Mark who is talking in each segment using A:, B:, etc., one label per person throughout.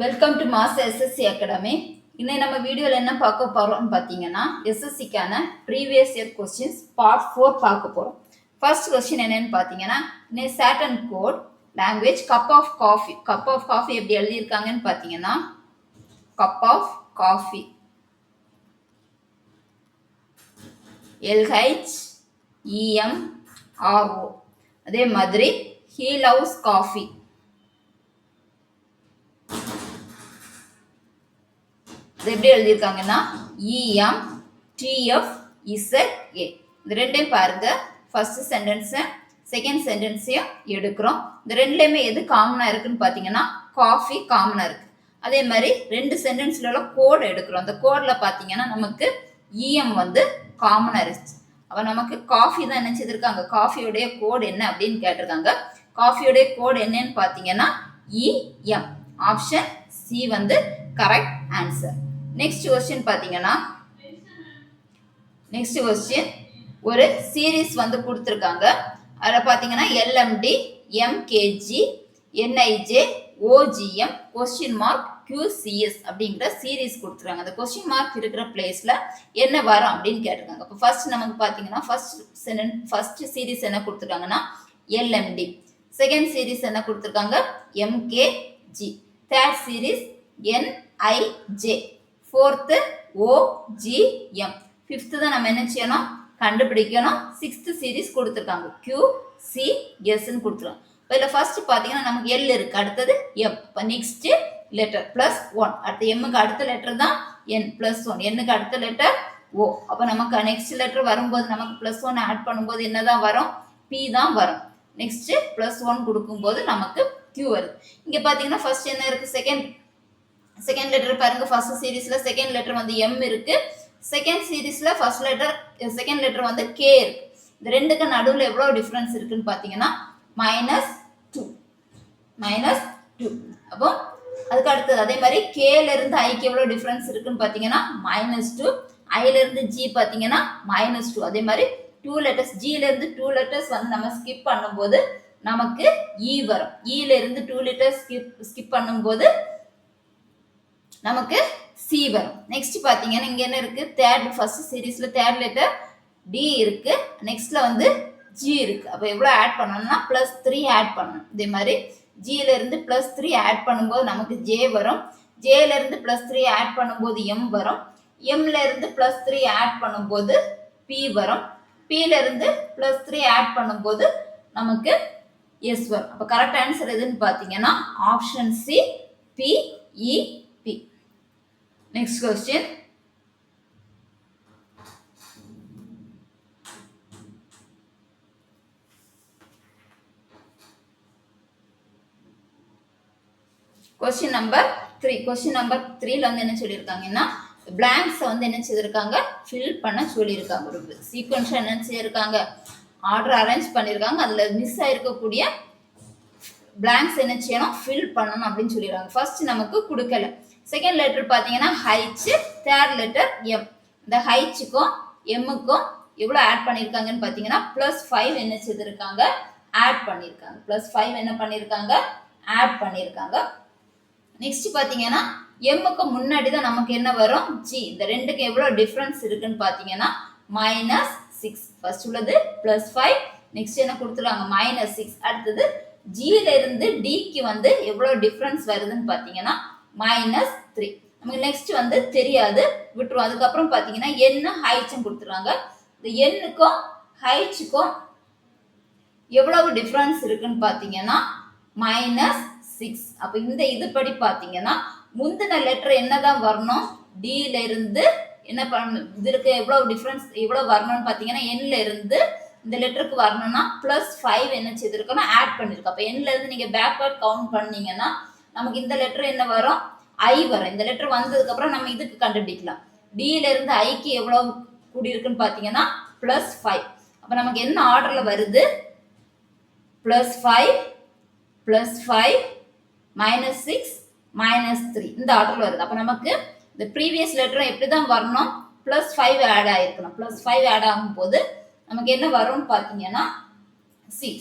A: Welcome to master SSC academy. இன்னைக்கு நம்ம வீடியோவில் என்ன பார்க்க போகிறோம்னு பார்த்தீங்கன்னா எஸ்எஸ்சிக்கான ப்ரீவியஸ் இயர் கொஸ்டின்ஸ் பார்ட் 4 பார்க்க போகிறோம். ஃபர்ஸ்ட் கொஸ்டின் என்னன்னு பார்த்தீங்கன்னா certain code language cup of coffee எப்படி எழுதியிருக்காங்கன்னு பார்த்தீங்கன்னா கப் ஆஃப் காஃபி LHEMRO. அதே மாதிரி he loves coffee. எப்படி எழுதியிருக்காங்கன்னா EMTFZA. இந்த ரெண்டையும் பாருங்க. ஃபர்ஸ்ட் சென்டென்ஸை செகண்ட் சென்டென்ஸையும் எடுக்கிறோம். இந்த ரெண்டுலேயுமே எது காமனாக இருக்குன்னு பார்த்தீங்கன்னா காஃபி காமனாக இருக்கு. அதே மாதிரி ரெண்டு சென்டென்ஸ்ல உள்ள கோட் எடுக்கிறோம். அந்த கோடில் பார்த்தீங்கன்னா நமக்கு EM வந்து காமனாக இருந்துச்சு. அப்போ நமக்கு காஃபி தான் என்ன செய்திருக்காங்க, காஃபியோடைய கோட் என்ன அப்படின்னு கேட்டிருக்காங்க. காஃபியோடைய கோட் என்னன்னு பார்த்தீங்கன்னா EM. ஆப்ஷன் சி வந்து கரெக்ட் ஆன்சர். நெக்ஸ்ட் கொஸ்டின் பார்த்தீங்கன்னா ஒரு சீரீஸ் வந்து கொடுத்துருக்காங்க. அதில் பார்த்தீங்கன்னா LMD MKG NIJ OGM question mark QCS அப்படிங்கிற சீரீஸ் கொடுத்துருக்காங்க. அந்த கொஸ்டின் மார்க் இருக்கிற பிளேஸில் என்ன வரும் அப்படின்னு கேட்டிருக்காங்க. இப்போ ஃபர்ஸ்ட் நமக்கு பார்த்தீங்கன்னா ஃபர்ஸ்ட் சீரீஸ் என்ன கொடுத்துருக்காங்கன்னா LMD, செகண்ட் சீரீஸ் என்ன கொடுத்துருக்காங்க MKG, third series NIJ, fourth OGM, fifth தான் நம்ம என்ன செய்யணும் கண்டுபிடிக்கணும். சிக்ஸ்த்து சீரீஸ் கொடுத்துருக்காங்க QCSன்னு கொடுத்துருக்காங்க. இப்போ இதில் ஃபர்ஸ்ட் பார்த்தீங்கன்னா நமக்கு L இருக்குது, அடுத்தது M. இப்போ நெக்ஸ்ட்டு லெட்டர் +1, அடுத்து எம்முக்கு அடுத்த லெட்டர் தான் N +1, என்னுக்கு அடுத்த லெட்டர் O. அப்போ நமக்கு நெக்ஸ்ட் லெட்டர் வரும்போது நமக்கு +1 ஆட் பண்ணும்போது என்ன தான் வரும், P தான் வரும். நெக்ஸ்ட்டு +1 கொடுக்கும்போது நமக்கு Q வருது. இங்கே பார்த்தீங்கன்னா ஃபர்ஸ்ட் என்ன இருக்குது, செகண்ட் லெட்டர் பாருங்க. ஃபர்ஸ்ட் சீரீஸ்ல செகண்ட் லெட்டர் வந்து M இருக்கு, செகண்ட் சீரீஸ்ல செகண்ட் லெட்டர் வந்து K இருக்கு. இந்த ரெண்டுக்கு நடுவில் எவ்வளோ டிஃப்ரென்ஸ் இருக்குன்னு பார்த்தீங்கன்னா -2. அப்போ அதுக்கு அடுத்தது அதே மாதிரி Kல இருந்து Iக்கு எவ்வளோ டிஃப்ரென்ஸ் இருக்குன்னு பார்த்தீங்கன்னா -2, Iல இருந்து G பார்த்தீங்கன்னா -2. அதே மாதிரி 2 லெட்டர்ஸ் Gல இருந்து 2 லெட்டர்ஸ் வந்து நம்ம ஸ்கிப் பண்ணும்போது நமக்கு E வரும். Eல இருந்து 2 லெட்டர்ஸ் ஸ்கிப் பண்ணும்போது நமக்கு C வரும். நெக்ஸ்ட் பார்த்தீங்கன்னா இங்கே என்ன இருக்கு, ஃபர்ஸ்ட் சீரீஸ்ல தேர்ட் லெட்டர் D இருக்கு, நெக்ஸ்ட்ல வந்து G இருக்கு. அப்போ எவ்வளோ ஆட் பண்ணணும்னா +3 ஆட் பண்ணணும். இதே மாதிரி Gல இருந்து +3 ஆட் பண்ணும்போது நமக்கு J வரும், Jல இருந்து +3 ஆட் பண்ணும்போது M வரும், Mல இருந்து +3 ஆட் பண்ணும்போது P வரும், Pல இருந்து +3 ஆட் பண்ணும்போது நமக்கு S வரும். அப்போ கரெக்ட் ஆன்சர் எதுன்னு பார்த்தீங்கன்னா option C PEP. Next question. Question number 3. Question number 3ல வந்து என்ன சொல்லியிருக்காங்கன்னா blanks வந்து என்ன செய்திருக்காங்க fill பண்ண சொல்லியிருக்காங்க. ஒரு சீக்வென்ஸா என்ன செய்திருக்காங்க ஆர்டர் அரேஞ்ச் பண்ணியிருக்காங்க. அதில் மிஸ் ஆயிருக்கக்கூடிய blanks என்ன செய்யணும் ஃபில் பண்ணணும் அப்படின்னு சொல்லிடுறாங்க. ஃபர்ஸ்ட் நமக்கு கொடுக்கல. செகண்ட் லெட்டர் பார்த்தீங்கன்னா H, தேர்ட் லெட்டர் M. இந்த Hக்கும் Mக்கும் எவ்வளோ ஆட் பண்ணியிருக்காங்கன்னு பார்த்தீங்கன்னா +5 என்ன செய்திருக்காங்க ஆட் பண்ணியிருக்காங்க. +5 என்ன பண்ணியிருக்காங்க ஆட் பண்ணியிருக்காங்க. நெக்ஸ்ட் பார்த்தீங்கன்னா Mக்கு முன்னாடி தான் நமக்கு என்ன வரும் G. இந்த ரெண்டுக்கு எவ்வளோ டிஃப்ரென்ஸ் இருக்குன்னு பார்த்தீங்கன்னா -6. ஃபர்ஸ்ட் உள்ளது +5, நெக்ஸ்ட் என்ன கொடுத்துருக்காங்க -6. அடுத்தது Gல இருந்து Dக்கு வந்து எவ்வளோ டிஃப்ரென்ஸ் வருதுன்னு பார்த்தீங்கன்னா -3. நமக்கு நெக்ஸ்ட் வந்து தெரியாது விட்டுருவோம். அதுக்கப்புறம் பார்த்தீங்கன்னா N Hச்சும் கொடுத்துருவாங்க. இந்த Nக்கும் Hச்சுக்கும் எவ்வளவு டிஃப்ரென்ஸ் இருக்குன்னு பார்த்தீங்கன்னா -6. அப்போ இந்த இதுபடி பார்த்தீங்கன்னா முந்தின லெட்டர் என்னதான் வரணும், Dல இருந்து என்ன இதற்கு எவ்வளோ டிஃப்ரென்ஸ் எவ்வளோ வரணும்னு பார்த்தீங்கன்னா Nல இருந்து இந்த லெட்டருக்கு வரணும்னா +5 என்ன செய்திருக்கணும் ஆட் பண்ணிருக்கோம். அப்போ Nல இருந்து நீங்கள் பேக்வேர்ட் கவுண்ட் பண்ணீங்கன்னா நமக்கு இந்த லெட்டர் என்ன வரும் I வரும். இந்த லெட்டர் வந்ததுக்கு அப்புறம் நம்ம இதுக்கு கண்டுபிடிக்கலாம். Dல இருந்து Iக்கு எவ்வளவு கூடி இருக்குன்னு பார்த்தீங்கன்னா +5. அப்போ நமக்கு என்ன ஆர்டர்ல வருது +5 +5 -6 -3 இந்த ஆர்டர்ல வருது. அப்போ நமக்கு இந்த ப்ரீவியஸ் லெட்டர் எப்படி தான் வரணும் +5 ஆட் ஆயிருக்கணும். +5 ஆட் ஆகும்போது நமக்கு என்ன வரும்னு பார்த்தீங்கன்னா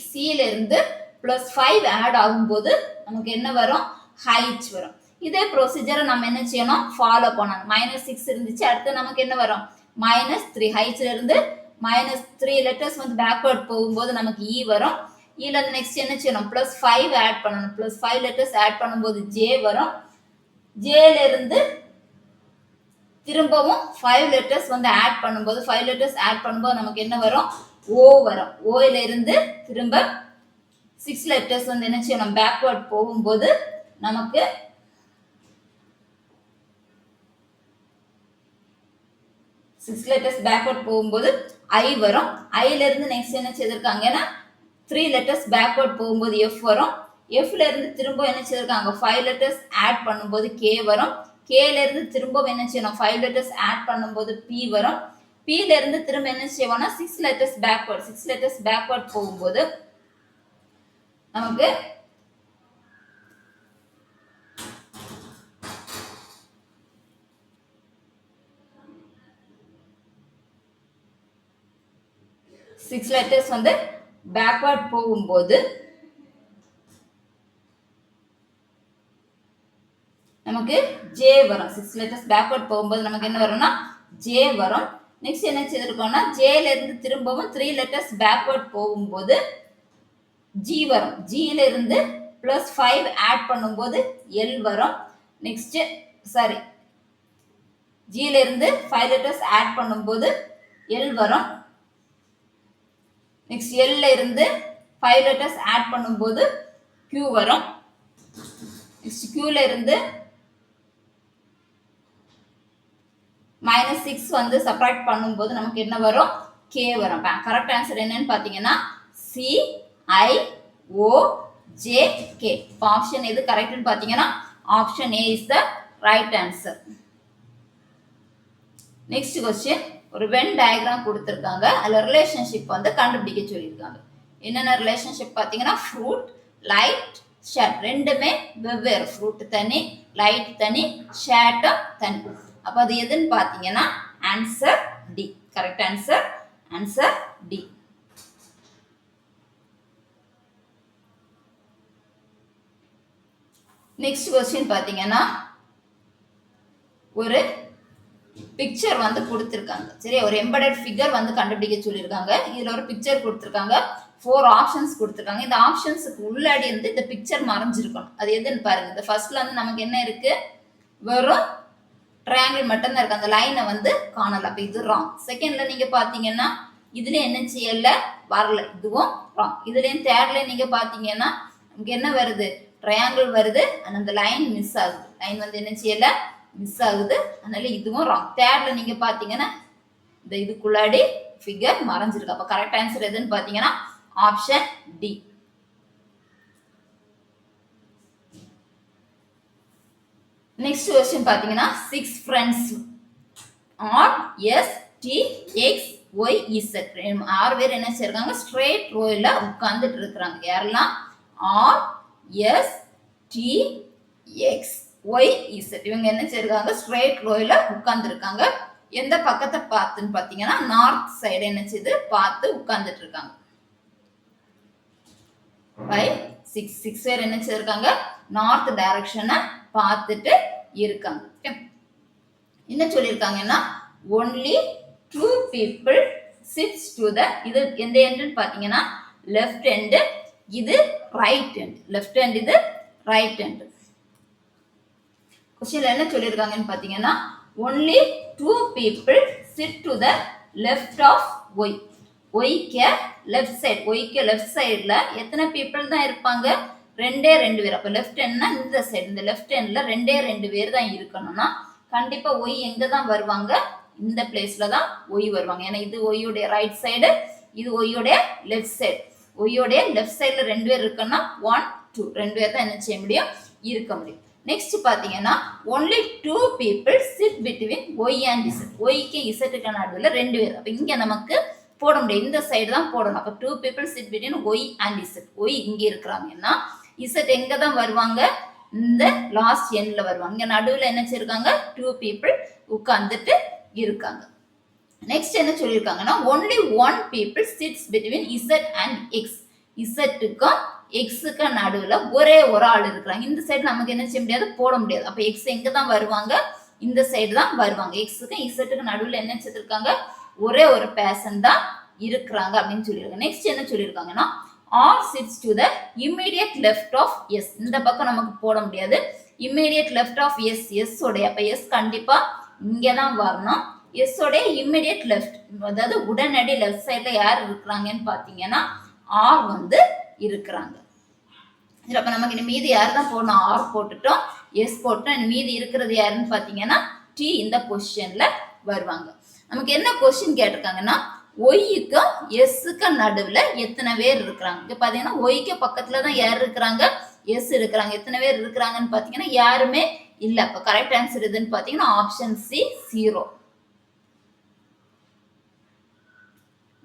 A: Cல இருந்து +5 ஆட் ஆகும்போது நமக்கு என்ன வரும் H வரும். இதே ப்ரொசீஜரை நம்ம என்ன செய்யணும், ஃபாலோ பண்ணணும். -6 இருந்துச்சு, அடுத்து நமக்கு என்ன வரும், -3. ஹைட்ல இருந்து -3 லெட்டர்ஸ் வந்து பேக்வர்ட் போகும்போது நமக்கு இ வரும். இல நெக்ஸ்ட் என்ன செய்யணும், +5 ஆட் பண்ணணும். +5 லெட்டர்ஸ் ஆட் பண்ணும்போது ஜே வரும். ஜேல இருந்து திரும்பவும் 5 லெட்டர்ஸ் வந்து ஆட் பண்ணும்போது 5 லெட்டர்ஸ் ஆட் பண்ணும்போது நமக்கு என்ன வரும், ஓ வரும். ஓல இருந்து திரும்ப 6 லெட்டர்ஸ் வந்து என்ன செய்யணும், பேக்வர்ட் போகும்போது நமக்கு 6 லெட்டர்ஸ் பேக்வர்ட் போகும்போது ஐ வரும். ஐல இருந்து நெக்ஸ்ட் என்ன செய்திருக்காங்கன்னா 3 லெட்டர்ஸ் பேக்வர்ட் போகும்போது எஃப் வரும். எஃப்ல இருந்து திரும்ப என்ன செய்திருக்காங்க, 5 லெட்டர்ஸ் ஆட் பண்ணும்போது கே வரும். கேல இருந்து திரும்ப என்ன செய்யணும், 5 லெட்டர்ஸ் ஆட் பண்ணும்போது பி வரும். பில இருந்து திரும்ப என்ன செய்வோம்னா 6 லெட்டர்ஸ் பேக்வர்ட் போகும்போது நமக்கு சிக்ஸ் லெட்டர்ஸ் வந்து பேக்வர்ட் போகும்போது நமக்கு ஜே வரும். 6 லெட்டர்ஸ் பேக்வர்ட் போகும்போது நமக்கு என்ன வரும்னா ஜே வரும். நெக்ஸ்ட் என்ன செய்திருக்கோம்னா ஜேல இருந்து திரும்பவும் 3 லெட்டர்ஸ் பேக்வர்ட் போகும்போது ஜி வரும். ஜில இருந்து +5 ஆட் பண்ணும்போது எல் வரும். நெக்ஸ்ட் ஜில இருந்து 5 லெட்டர்ஸ் ஆட் பண்ணும்போது எல் வரும். நெக்ஸ்ட் எல்ல இருந்து 5 லெட்டர்ஸ் ஆட் பண்ணும்போது கியூ வரும். நெக்ஸ்ட் கியூல இருந்து -6 வந்து சப்ராக்ட் பண்ணும்போது நமக்கு என்ன வரும், கே வரும். கரெக்ட் ஆன்சர் என்னன்னு பாத்தீங்கன்னா CIOJK. ஆப்ஷன் எது கரெக்ட்னு பாத்தீங்கன்னா option A is the right answer. Next question, ஒரு வென் டயக்ராம் கொடுத்திருக்காங்க. அதுல ரிலேஷன்ஷிப் வந்து கண்டுபிடிக்க சொல்லியிருக்காங்க. என்னென்ன ரிலேஷன்ஷிப் பாத்தீங்கன்னா ஃப்ரூட், லைட், ஷேட். ரெண்டுமே வெவ்வேறு. ஃப்ரூட் தனி, லைட் தனி, ஷேட் தனி. அப்ப அது எதுன்னு பாத்தீங்கன்னா answer D. Correct answer D. Next question பாத்தீங்கன்னா ஒரு பிக்சர் வந்து கொடுத்திருக்காங்க. சரி, ஒரு எம்பெடட் ஃபிகர் வந்து கண்டுபிடிக்க சொல்லியிருக்காங்க. இதுல ஒரு பிக்சர் கொடுத்திருக்காங்க, 4 ஆப்ஷன்ஸ் கொடுத்திருக்காங்க. இந்த ஆப்ஷன்ஸ்க்கு உள்ளாடி வந்து இந்த பிக்சர் மறைஞ்சிருக்கணும். அது எதுன்னு பாருங்க. இந்த ஃபர்ஸ்ட்ல வந்து நமக்கு என்ன இருக்கு, வெறும் ட்ரையாங்கிள் மட்டும் தான் இருக்கு. அந்த லைனை வந்து காணல. அப்ப இது ராங். செகண்ட்ல நீங்க பாத்தீங்கன்னா இதுல என்ன செய்யல, வரல, இதுவும் ராங். இதுலயும் தேர்ட்ல நீங்க பாத்தீங்கன்னா நமக்கு என்ன வருது, ட்ரையாங்கிள் வருது. அந்த லைன் மிஸ் ஆகுது. லைன் வந்து என்ன செய்யல, மிஸ் ஆகுது. அதனால இதுவும் ராங். தேர்ட்ல நீங்க பாத்தீங்கன்னா இந்த இதுக்குள்ளாடி ஃபிகர் மறைஞ்சிருக்கு. அப்ப கரெக்ட் ஆன்சர் எதுன்னு பாத்தீங்கன்னா ஆப்ஷன் டி. நெக்ஸ்ட் क्वेश्चन பாத்தீங்கன்னா 6 friends R S T X Y Z. 6 பேர் என்ன செய்றாங்க, ஸ்ட்ரைட் ரோல உட்கார்ந்துட்டு இருக்காங்க. யாரெல்லாம், R S T X Y Z. இவங்க என்ன செய்றாங்க, ஸ்ட்ரைட் ரோல உட்கார்ந்து இருக்காங்க. எந்த பக்கத்தை பார்த்துன்னு பாத்தீங்கன்னா நார்த் சைடு என்ன செய்து பார்த்து உட்கார்ந்துட்டு இருக்காங்க. 6 பேர் என்ன செய்றாங்க, நார்த் டைரக்ஷனை பார்த்துட்டு இருக்காங்க. என்ன சொல்லியிருக்காங்கன்னா only 2 people sits to the, இது எந்த எண்டுன்னு பாத்தீங்கன்னா லெஃப்ட் எண்டு, இது ரைட் எண்டு. லெஃப்ட் எண்ட், இது ரைட் எண்டு. क्वेश्चनல என்ன சொல்லியிருக்காங்கன்னு பாத்தீங்கன்னா only 2 people sit to the left of y. y க்கு லெஃப்ட் சைடு, y க்கு லெஃப்ட் சைடுல எத்தனை பீப்புள் தான் இருப்பாங்க, 2 பேர். அப்ப லெஃப்ட் எண்ட்னா இந்த சைடு, இந்த லெஃப்ட் எண்ட்ல 2 பேர் தான் இருக்கணும்னா கண்டிப்பா y எங்க தான் வருவாங்க, இந்த பிளேஸ்ல தான் y வருவாங்க. ஏன்னா இது y உடைய ரைட் சைடு, இது y உடைய லெஃப்ட் சைடு. y உடைய லெஃப்ட் சைடுல 2 பேர் இருக்குன்னா 1 2 2 பேர் தான் என்ன செய்ய முடியும், இருக்க முடியும். நெக்ஸ்ட் பாத்தீங்கன்னா only 2 people sit between y and z. y க்கு z க்கு நடுவுல 2 பேர். அப்ப இங்க நமக்கு போட முடியும், இந்த சைடு தான் போடணும். அப்ப 2 people sit between y and z. y இங்க இருக்கறாங்கன்னா z எங்க தான் வருவாங்க, இந்த லாஸ்ட் எண்ட்ல வருவாங்க. இங்க நடுவுல என்ன செய்றாங்க, 2 people உட்கார்ந்துட்டு இருக்காங்க. நெக்ஸ்ட் என்ன சொல்லிருக்காங்கன்னா only 1 people sits between z and x. இசட்டுக்கும் எக்ஸுக்கும் நடுவில் ஒரே ஒரு ஆள் இருக்கிறாங்க. இந்த சைடு நமக்கு என்ன செய்ய முடியாது, போட முடியாது. அப்போ எக்ஸ் எங்கே தான் வருவாங்க, இந்த சைடு தான் வருவாங்க. எக்ஸுக்கும் இசட்டுக்கும் நடுவில் என்ன செய்திருக்காங்க, ஒரே ஒரு பேர்சன் தான் இருக்கிறாங்க அப்படின்னு சொல்லியிருக்காங்க. நெக்ஸ்ட் என்ன சொல்லியிருக்காங்கன்னா R sits to the immediate left of S. இந்த பக்கம் நமக்கு போட முடியாது. immediate left of S, S உடைய, அப்போ S கண்டிப்பா இங்கே தான் வரணும். S உடைய immediate left, அதாவது உடனடி லெஃப்ட் சைட்ல யார் இருக்கிறாங்கன்னு பார்த்தீங்கன்னா R வந்து இருக்கிறாங்க. அப்போ நமக்கு இந்த மீதி யார் தான் போடணும், R போட்டுட்டோம், S போட்டோம். மீதி இருக்கிறது யாருன்னு பார்த்தீங்கன்னா T இந்த பொசிஷன்ல வருவாங்க. நமக்கு என்ன கொஸ்டின் கேட்டிருக்காங்கன்னா ஒய்க்கும் எஸ்ஸுக்கும் நடுவில் எத்தனை பேர் இருக்கிறாங்க. இப்போ பார்த்தீங்கன்னா ஒய்க்கு பக்கத்துல தான் யார் இருக்கிறாங்க, எஸ் இருக்கிறாங்க. எத்தனை பேர் இருக்கிறாங்கன்னு பார்த்தீங்கன்னா யாருமே இல்லை. அப்போ கரெக்ட் ஆன்சர் எதுன்னு பார்த்தீங்கன்னா option C 0.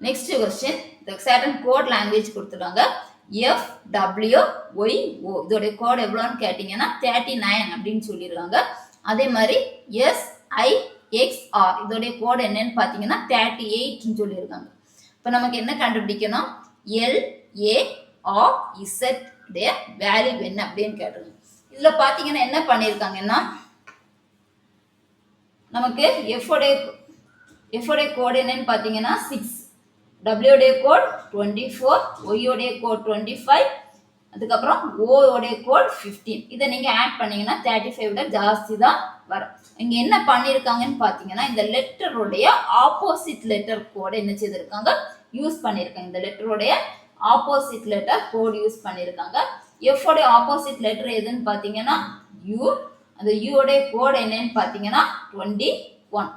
A: Next question, certain code language கொடுத்துருக்காங்க. FWYO இதோடைய கோட் எவ்வளோன்னு கேட்டிங்கன்னா 39 அப்படின்னு சொல்லியிருக்காங்க. அதே மாதிரி SIXR இதோடைய கோட் என்னன்னு பார்த்தீங்கன்னா 38ன்னு சொல்லியிருக்காங்க. இப்போ நமக்கு என்ன கண்டுபிடிக்கணும், LARZ வேல்யூ என்ன அப்படின்னு கேட்டிருக்காங்க. இதில் பார்த்தீங்கன்னா என்ன பண்ணியிருக்காங்கன்னா நமக்கு எஃப்ஓடைய கோட் என்னன்னு பார்த்தீங்கன்னா 6, டபிள்யூடைய கோட் 24, ஒய்யோடைய கோட் 25, அதுக்கப்புறம் ஓடைய கோட் 15. இதை நீங்கள் ஆட் பண்ணீங்கன்னா 35 விட ஜாஸ்தி தான் வரும். இங்கே என்ன பண்ணியிருக்காங்கன்னு பார்த்தீங்கன்னா இந்த லெட்டருடைய ஆப்போசிட் லெட்டர் கோட் என்ன செய்திருக்காங்க, யூஸ் பண்ணியிருக்காங்க. இந்த லெட்டருடைய ஆப்போசிட் லெட்டர் கோட் யூஸ் பண்ணியிருக்காங்க. எஃப்ஓடைய ஆப்போசிட் லெட்டர் எதுன்னு பார்த்தீங்கன்னா யூ. அந்த யூடைய கோட் என்னன்னு பார்த்தீங்கன்னா 21.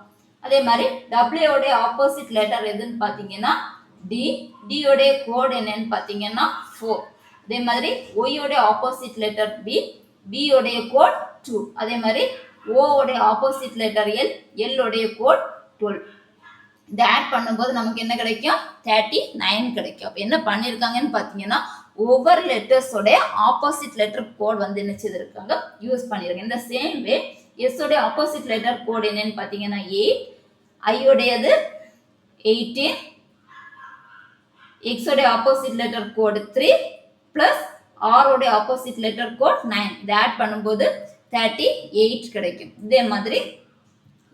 A: அதே மாதிரி டபிள்யூடைய ஆப்போசிட் லெட்டர் எதுன்னு பார்த்தீங்கன்னா டி. டியோடைய கோட் என்னன்னு பார்த்தீங்கன்னா 4. அதே மாதிரி ஒய்யோடைய ஆப்போசிட் லெட்டர் பி. பியோடைய கோட் 2. அதே மாதிரி ஓடைய ஆப்போசிட் லெட்டர் எல். எல்லோடைய கோட் 12. இதை ஆட் பண்ணும்போது நமக்கு என்ன கிடைக்கும், 39 கிடைக்கும். அப்போ என்ன பண்ணியிருக்காங்கன்னு பார்த்தீங்கன்னா ஒவ்வொரு லெட்டர்ஸோடைய ஆப்போசிட் லெட்டர் கோட் வந்து என்ன செய்திருக்காங்க, யூஸ் பண்ணியிருக்காங்க. இந்த சேம் வே எஸ் உடைய ஆப்போசிட் லெட்டர் கோட் என்னன்னு பார்த்தீங்கன்னா 8, ஐயோடையது 18, எக்ஸ் உடைய opposite letter code 3 plus R உடைய ஆப்போசிட் லெட்டர் கோட் 9. இதை ஆட் பண்ணும்போது 38 கிடைக்கும். இதே மாதிரி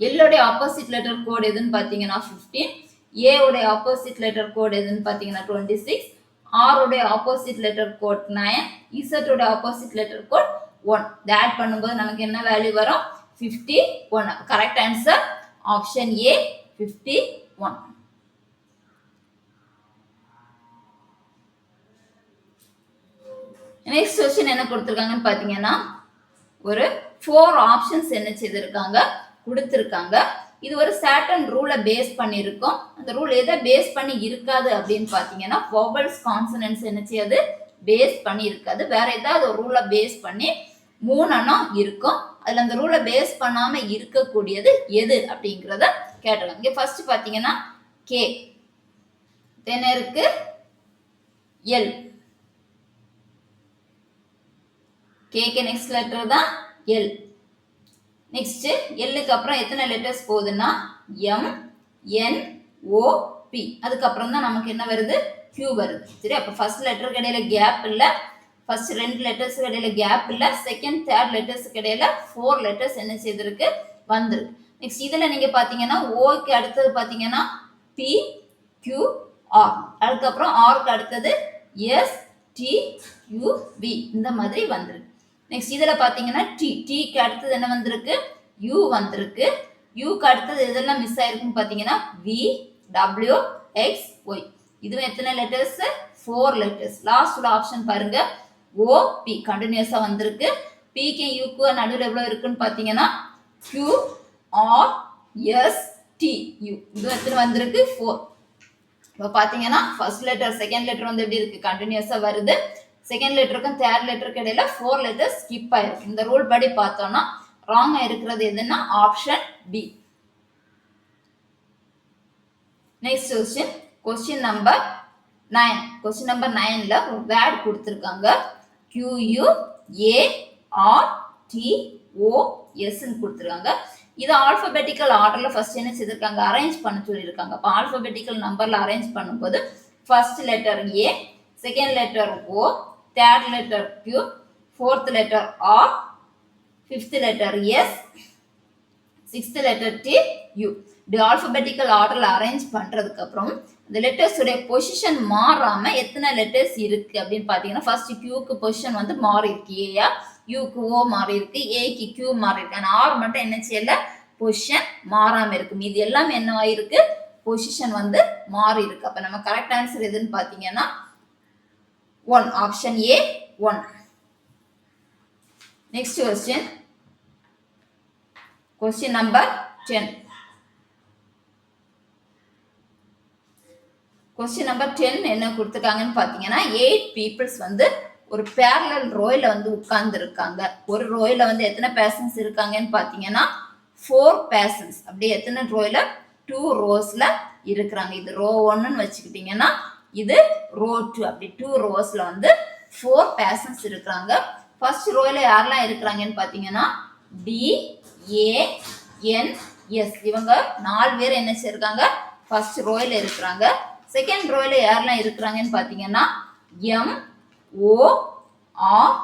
A: எல்லோடைய ஆப்போசிட் லெட்டர் கோட் எதுன்னு பார்த்தீங்கன்னா 15, ஏ உடைய ஆப்போசிட் லெட்டர் கோட் எதுன்னு பார்த்தீங்கன்னா 26, ஆர் உடைய ஆப்போசிட் லெட்டர் கோட் 9, இசட் உடைய ஆப்போசிட் லெட்டர் கோட் 1. இதை ஆட் பண்ணும்போது நமக்கு என்ன வேல்யூ வரும், 51. Correct answer option A 51. Next question என்ன கொடுத்துருக்காங்கன்னு பார்த்தீங்கன்னா ஒரு 4 ஆப்ஷன்ஸ் என்ன செய்திருக்காங்க, கொடுத்துருக்காங்க. இது ஒரு certain ரூலை பேஸ் பண்ணியிருக்கோம். அந்த ரூல் எதை பேஸ் பண்ணி இருக்காது அப்படின்னு பார்த்தீங்கன்னா vowels consonants என்ன செய்யாது, பேஸ் பண்ணி இருக்காது. வேற ஏதாவது ஒரு ரூலை பேஸ் பண்ணி 3 இருக்கும். அதில் அந்த ரூலை பேஸ் பண்ணாமல் இருக்கக்கூடியது எது அப்படிங்கிறத கேட்டலாம். இங்கே ஃபர்ஸ்ட் பார்த்தீங்கன்னா கே, தென் இருக்கு எல். கேக்கு நெக்ஸ்ட் லெட்டர் தான் எல். நெக்ஸ்ட் எல்லுக்கு அப்புறம் எத்தனை லெட்டர்ஸ் போகுதுன்னா எம், என், ஓ, பி. அதுக்கப்புறம் தான் நமக்கு என்ன வருது, கியூ வருது. சரி, அப்போ ஃபர்ஸ்ட் லெட்டருக்கு இடையில கேப் இல்லை, ஃபர்ஸ்ட் 2 லெட்டர்ஸுக்கு இடையில கேப் இல்லை, செகண்ட் தேர்ட் லெட்டர்ஸுக்கு இடையில 4 லெட்டர்ஸ் என்ன செய்திருக்கு, வந்திருக்கு. நெக்ஸ்ட் இதில் நீங்கள் பார்த்தீங்கன்னா ஓக்கு அடுத்தது பார்த்தீங்கன்னா பி, கியூ, ஆர். அதுக்கப்புறம் ஆருக்கு அடுத்தது எஸ், டி, யூ, வி. இந்த மாதிரி வந்துருக்கு. நெக்ஸ்ட் இதில் பார்த்தீங்கன்னா டி. டிக்கு அடுத்தது என்ன வந்திருக்கு, யூ வந்திருக்கு. யூக்கு அடுத்தது எதெல்லாம் மிஸ் ஆயிருக்குன்னு பார்த்தீங்கன்னா வி, டபிள்யூ, எக்ஸ், ஒய். இதுவும் எத்தனை லெட்டர்ஸ், 4 லெட்டர்ஸ். லாஸ்ட் ஆப்ஷன் பாருங்க ஓ, பி கண்டினியூஸாக வந்திருக்கு. பிக்கு யூக்கு நடுவில் எவ்வளோ இருக்குன்னு பார்த்தீங்கன்னா Q, R, S, T, U. இதுவும் எத்தனை வந்திருக்கு, 4. இப்போ பார்த்தீங்கன்னா ஃபர்ஸ்ட் லெட்டர் செகண்ட் லெட்டர் வந்து எப்படி இருக்கு, கண்டினியூஸாக வருது. செகண்ட் லெட்டருக்கும் தேர்ட் லெட்டருக்கு இடையில 4 லெட்டர்ஸ் ஸ்கிப் ஆயிருக்கு. இந்த ரூல் படி பார்த்தோம்னா ராங்கா இருக்கிறது எதுன்னா option B. Next question, question number 9. Question number 9ல ஒரு வேர்ட் கொடுத்துருக்காங்க QUARTOS கொடுத்துருக்காங்க. இது ஆல்பபெட்டிக்கல் ஆர்டர்ல ஃபர்ஸ்ட் என்ன செய்திருக்காங்க, அரேஞ்ச் பண்ண சொல்லியிருக்காங்க. அப்போ ஆல்பபெட்டிக்கல் நம்பர்ல அரேஞ்ச் பண்ணும்போது first letter A, second letter O, third letter Q, fourth letter R, fifth letter S, sixth letter T, U. இப்படி ஆல்பபெட்டிக்கல் ஆர்டர்ல அரேஞ்ச் பண்றதுக்கு அப்புறம் இந்த லெட்டர்ஸ் உடைய பொசிஷன் மாறாம எத்தனை லெட்டர்ஸ் இருக்கு அப்படின்னு பாத்தீங்கன்னா, ஃபர்ஸ்ட் கியூக்கு பொசிஷன் வந்து மாறி இருக்கு, ஏயா, யூக்கு ஓ மாறி இருக்கு, ஏக்கு கியூ மாறி இருக்கு. ஆனா ஆர் மட்டும் என்ன செய்யல, பொசிஷன் மாறாம இருக்கு. இது எல்லாமே என்னவாயிருக்கு, பொசிஷன் வந்து மாறி இருக்கு. அப்ப நம்ம கரெக்ட் ஆன்சர் எதுன்னு பாத்தீங்கன்னா 1, option A 1. Next question, question number 10. Question number 10 என்ன கொடுத்துருக்காங்கன்னு பார்த்தீங்கன்னா, 8 பீப்புள்ஸ் வந்து ஒரு பேரலல் ரோயில வந்து உட்கார்ந்து இருக்காங்க. ஒரு ரோயில வந்து எத்தனை பேசன்ஸ் இருக்காங்கன்னு பார்த்தீங்கன்னா 4 பேசன்ஸ். அப்படியே எத்தனை ரோயில, 2 ரோஸ்ல இருக்கிறாங்க. இது ரோ 1ன்னு வச்சுக்கிட்டீங்கன்னா இது ரோ 2. அப்படி 2 ரோஸ்ல வந்து 4 பேசன்ஸ் இருக்கிறாங்க. ஃபர்ஸ்ட் ரோயில யாரெல்லாம் இருக்கிறாங்கன்னு பார்த்தீங்கன்னா டி, ஏ, என், எஸ். இவங்க 4 பேர் என்ன செய்யிருக்காங்க, ஃபர்ஸ்ட் ரோயில இருக்கிறாங்க. செகண்ட் ரோயில யாரெல்லாம் இருக்கிறாங்கன்னு பார்த்தீங்கன்னா எம், ஓ, ஆர்,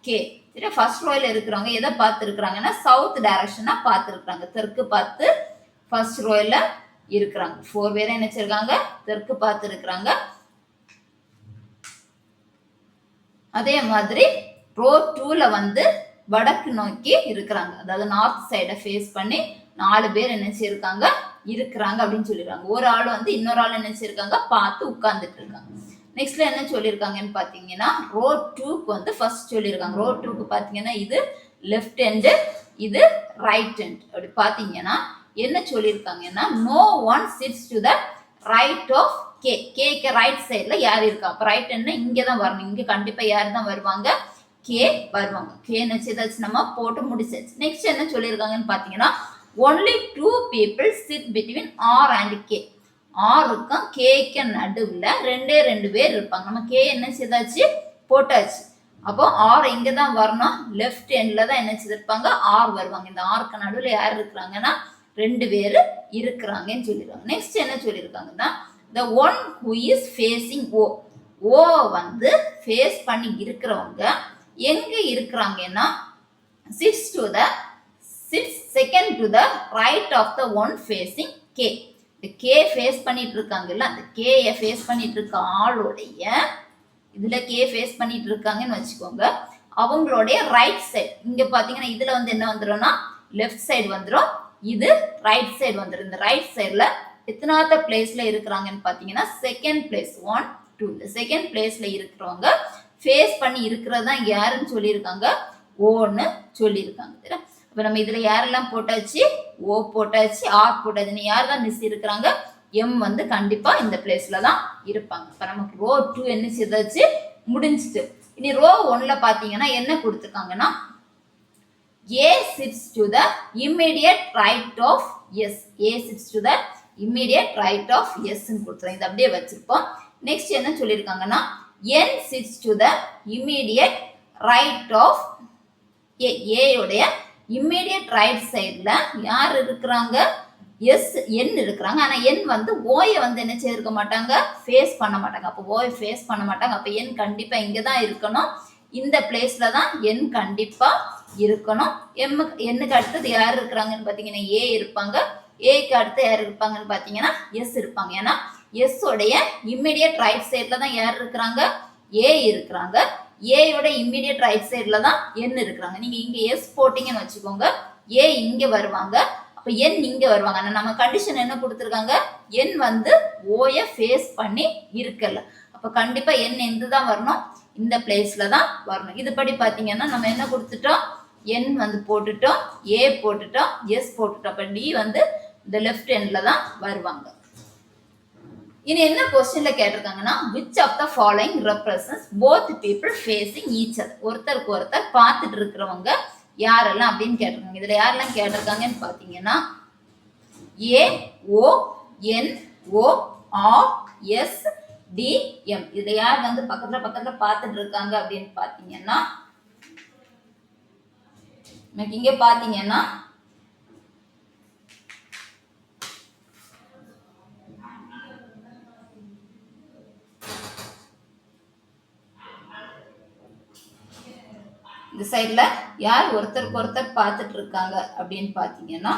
A: கே. சரி, ஃபர்ஸ்ட் ரோயில இருக்கிறவங்க எதை பார்த்து இருக்கிறாங்கன்னா சவுத் டைரக்ஷனா பார்த்து இருக்கிறாங்க, தெற்கு பார்த்து ஃபர்ஸ்ட் ரோயில இருக்கிறாங்க. 4 பேரை என்ன செய்யிருக்காங்க, தெற்கு பார்த்து இருக்கிறாங்க. அதே மாதிரி ரோ 2ல வந்து வடக்கு நோக்கி இருக்கிறாங்க, அதாவது நார்த் சைடை ஃபேஸ் பண்ணி 4 பேர் என்ன செய்யிருக்காங்க இருக்கிறாங்க அப்படின்னு சொல்லிடுறாங்க. ஒரு ஆள் வந்து இன்னொரு ஆள் என்ன செய்யிருக்காங்க பார்த்து உட்கார்ந்துட்டு இருக்காங்க. நெக்ஸ்ட்ல என்ன சொல்லியிருக்காங்கன்னு பார்த்தீங்கன்னா ரோ 2க்கு வந்து ஃபர்ஸ்ட் சொல்லியிருக்காங்க. ரோ 2க்கு பார்த்தீங்கன்னா இது லெஃப்ட் ஹேண்டு, இது ரைட் ஹேண்ட். அப்படி பார்த்தீங்கன்னா என்ன சொல்லியிருக்காங்கன்னா no one sits to the right of K. கேக்கு ரைட் சைட்ல யார் இருக்கா, அப்போ ரைட் ஹேண்ட்னா இங்கே தான் வரணும். இங்கே கண்டிப்பாக யார் தான் வருவாங்க, கே வருவாங்க. கே நினைச்சதாச்சு நம்ம போட்டு முடிச்சாச்சு. நெக்ஸ்ட் என்ன சொல்லியிருக்காங்கன்னு பார்த்தீங்கன்னா only 2 people sit between R and K. ஆருக்கும் கேக்கு நடுவில் 2 பேர் இருப்பாங்க. நம்ம கே என்ன செய்தாச்சு, போட்டாச்சு. அப்போ ஆர் எங்க தான் வரணும், லெஃப்ட் ஹேண்ட்ல தான் என்ன செய்திருப்பாங்க, ஆர் வருவாங்க. இந்த ஆருக்கு நடுவில் யார் இருக்கிறாங்கன்னா 2 பேர் இருக்கிறாங்கன்னு சொல்லிடுவாங்க. நெக்ஸ்ட் என்ன சொல்லியிருக்காங்கன்னா the one who is facing O. ஓ வந்து ஃபேஸ் பண்ணி இருக்கிறவங்க எங்க இருக்கிறாங்கன்னா sits second to the right of the one facing K. இந்த K ஃபேஸ் பண்ணிட்டு இருக்காங்கல்ல, அந்த K ஃபேஸ் பண்ணிட்டு இருக்க ஆளுடைய இதுல K ஃபேஸ் பண்ணிட்டு இருக்காங்கன்னு வச்சுக்கோங்க, அவங்களுடைய ரைட் சைடு இங்க பாத்தீங்கன்னா இதுல வந்து என்ன வந்துரும்னா லெஃப்ட் சைடு வந்துடும், இது ரைட் சைடு வந்துடும். இந்த ரைட் சைடுல எத்தனாவது பிளேஸ்ல இருக்கிறாங்கன்னு பாத்தீங்கன்னா செகண்ட் பிளேஸ், 1, 2. இந்த செகண்ட் பிளேஸ்ல இருக்கிறவங்க ஃபேஸ் பண்ணி இருக்கிறது தான் யாருன்னு சொல்லியிருக்காங்க, ஓன்னு சொல்லியிருக்காங்க. இப்போ நம்ம இதுல யாரெல்லாம் போட்டாச்சு, ஓ போட்டாச்சு, ஆர் போட்டாச்சு. யார் தான் மிஸ் இருக்கிறாங்க, எம் வந்து கண்டிப்பா இந்த பிளேஸ்ல தான் இருப்பாங்க. இப்போ நமக்கு ரோ 2 என்ன செய்தாச்சு, முடிஞ்சிட்டு. இனி ரோ 1ல பாத்தீங்கன்னா என்ன கொடுத்துருக்காங்கன்னா A sits to the immediate right of S. A sits to the immediate right of S ன்னு கொடுத்துருக்காங்க. இது அப்படியே வச்சிருப்போம். நெக்ஸ்ட் என்ன சொல்லியிருக்காங்கன்னா N sits to the immediate right of A. A உடைய இம்மீடியட் ரைட் சைட்ல யார் இருக்கிறாங்க, எஸ், என் இருக்கிறாங்க. ஆனா என் வந்து ஓயை வந்து என்ன செய்திருக்க மாட்டாங்க, ஃபேஸ் பண்ண மாட்டாங்க. அப்போ ஓயை ஃபேஸ் பண்ண மாட்டாங்க. அப்போ என் கண்டிப்பா இங்க தான் இருக்கணும், இந்த பிளேஸ்ல தான் என் கண்டிப்பா இருக்கணும். எண்ணுக்கு அடுத்தது யார் இருக்கிறாங்கன்னு பாத்தீங்கன்னா ஏ இருப்பாங்க, ஏக்கு அடுத்து யார் இருப்பாங்கன்னு பாத்தீங்கன்னா எஸ் இருப்பாங்க. ஏன்னா எஸ் உடைய இம்மீடியட் ரைட் சைட்ல தான் யார் இருக்கிறாங்க, ஏ இருக்கிறாங்க. ஏயோட இம்மீடியட் ரைட் சைட்ல தான் என் இருக்கிறாங்க. நீங்க இங்க எஸ் போட்டீங்கன்னு வச்சுக்கோங்க, ஏ இங்க வருவாங்க, அப்ப என் இங்க வருவாங்க. ஆனா நம்ம கண்டிஷன் என்ன கொடுத்துருக்காங்க, என் வந்து ஓய ஃபேஸ் பண்ணி இருக்கல. அப்ப கண்டிப்பா என் எந்த தான் வரணும், இந்த பிளேஸ்ல தான் வரணும். இது படி பாத்தீங்கன்னா நம்ம என்ன கொடுத்துட்டோம், என் வந்து போட்டுட்டோம், ஏ போட்டுட்டோம், எஸ் போட்டுட்டோம். அப்ப டி வந்து இந்த லெஃப்ட் ஹேண்ட்ல தான் வருவாங்க. இனி என்ன கொஸ்டின்ல கேட்டிருக்காங்கன்னா which of the following represents both people facing each other. ஒருத்தருக்கு ஒருத்தர் பார்த்துட்டு இருக்கிறவங்க யாரெல்லாம் அப்படின்னு கேட்டிருக்காங்க. இதுல யாரெல்லாம் கேட்டிருக்காங்கன்னு பாத்தீங்கன்னா ஏ, ஓ, என், ஓ, ஆர், எஸ், டி, எம். இதுல யார் வந்து பக்கத்துல பார்த்துட்டு இருக்காங்க அப்படின்னு பாத்தீங்கன்னா இங்க பாத்தீங்கன்னா இந்த சைடில் யார் ஒருத்தருக்கு ஒருத்தர் பார்த்துட்டு இருக்காங்க அப்படின்னு பார்த்தீங்கன்னா